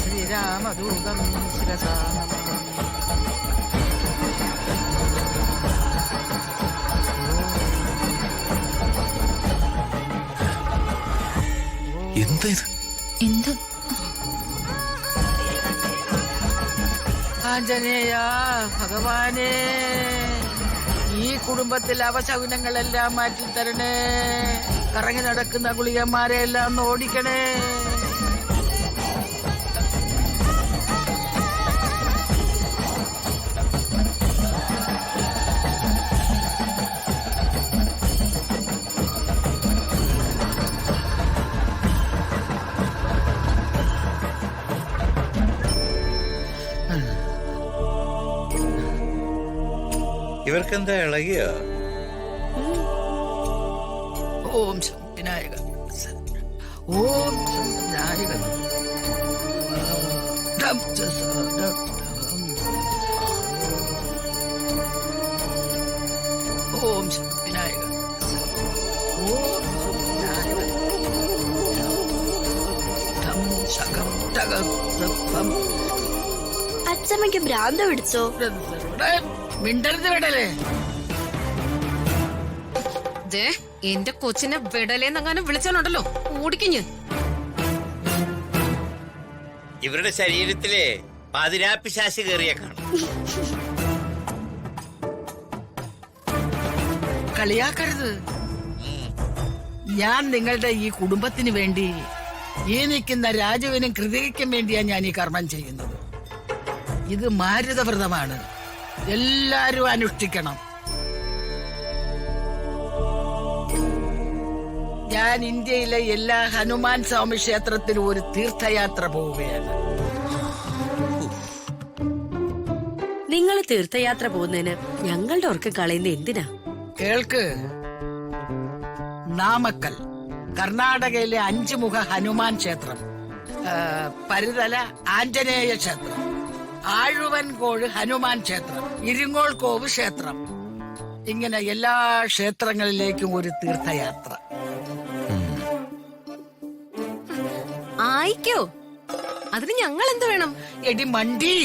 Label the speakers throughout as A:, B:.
A: ശ്രീരാമദൂതം ശിരസാ
B: എന്താ ഇത്?
C: എന്ത്?
A: ആഞ്ജനേയ ഭഗവാനേ, ഈ കുടുംബത്തിൽ അവശകുനങ്ങളെല്ലാം മാറ്റി തരണേ. കറങ്ങി നടക്കുന്ന ഗുളികന്മാരെ എല്ലാം ഒന്ന് ഓടിക്കണേ.
D: ഇവർക്കെന്താ ഇളകിയ?
A: ഓം ശം വിനായക, ഓം ശം വിനായക. ഓം ശം വിനായക, ഓം ശം വിനായക.
C: അച്ഛമ്മയ്ക്ക് ഭ്രാന്ത് പിടിച്ചോ?
A: മിണ്ടരുത് വിടലേ.
E: എന്റെ കൊച്ചിനെ വിടലേന്നെങ്ങാനും വിളിച്ചാലുണ്ടല്ലോ ഓടിക്കഞ്ഞ്.
D: ഇവരുടെ ശരീരത്തിലെ പാതിരാപ്പിശാശി കയറിയ കാണും.
A: കളിയാക്കരുത്. ഞാൻ നിങ്ങളുടെ ഈ കുടുംബത്തിന് വേണ്ടി, ഈ നിൽക്കുന്ന രാജുവിനും കൃതികയ്ക്കും വേണ്ടിയാ ഞാൻ ഈ കർമ്മം ചെയ്യുന്നത്. ഇത് മാരുതവ്രതമാണ്, എല്ലാരും അനുഷ്ഠിക്കണം. ഞാൻ ഇന്ത്യയിലെ എല്ലാ ഹനുമാൻ സ്വാമി ക്ഷേത്രത്തിലും ഒരു തീർത്ഥയാത്ര പോവുകയാണ്.
F: നിങ്ങൾ തീർത്ഥയാത്ര പോകുന്നതിന് ഞങ്ങളുടെ ഉറക്കം കളയുന്ന എന്തിനാ?
A: കേൾക്ക്. നാമക്കൽ കർണാടകയിലെ 5 മുഖ ഹനുമാൻ ക്ഷേത്രം, പരിതല ആഞ്ജനേയ ക്ഷേത്രം, ആഴുവൻകോട് ഹനുമാൻ ക്ഷേത്രം, ഇരിങ്ങോൾക്കോവ് ക്ഷേത്രം, ഇങ്ങനെ എല്ലാ ക്ഷേത്രങ്ങളിലേക്കും ഒരു തീർത്ഥയാത്ര.
E: ആയിക്കോ, അതിന് ഞങ്ങൾ എന്ത് വേണം?
A: എടി മണ്ടി,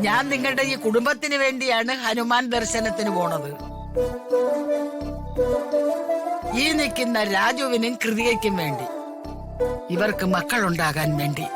A: ഞാൻ നിങ്ങളുടെ ഈ കുടുംബത്തിന് വേണ്ടിയാണ് ഹനുമാൻ ദർശനത്തിന് പോണത്. ഈ നിൽക്കുന്ന രാജുവിനും കൃതികയ്ക്കും വേണ്ടി, ഇവർക്ക് മക്കളുണ്ടാകാൻ വേണ്ടി.